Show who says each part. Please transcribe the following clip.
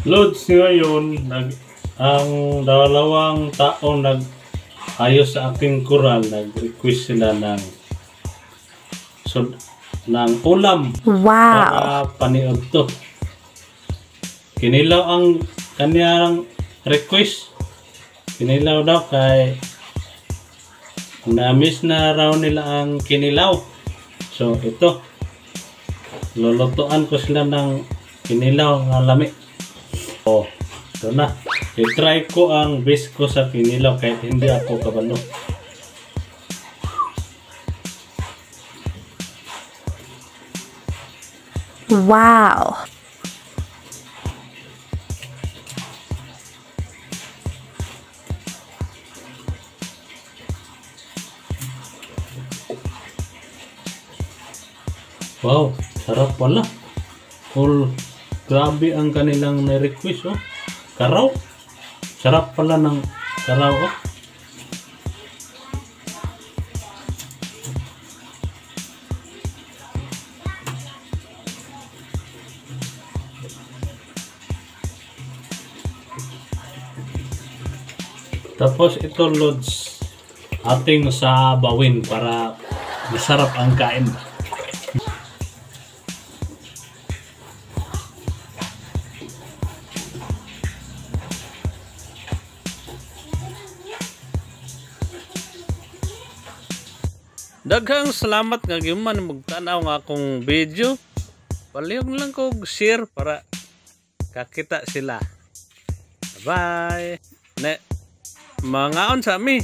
Speaker 1: Lods, ngayon ang dalawang taong ayos sa aking kural, nag-request sila ng ulam.
Speaker 2: Wow!
Speaker 1: Para paniod to. Kinilaw ang kanyang request. Kinilaw daw kay na-miss na raw nila ang kinilaw. So ito, lulutuan ko sila ng kinilaw ng lami. Oh, ito na. I-try ko ang best ko sa kinilaw kahit hindi ako kabalo.
Speaker 2: Wow!
Speaker 1: Wow, sarap pala. Grabe ang kanilang na-request, oh. Karaw. Sarap pala ng karaw, oh. Tapos ito, Lods, ating sabawin para masarap ang kain. Daghang salamat nga gyuman magtanaw nga akong video. Palihog lang ko share para kakita sila. Bye. Mangaon sa mi.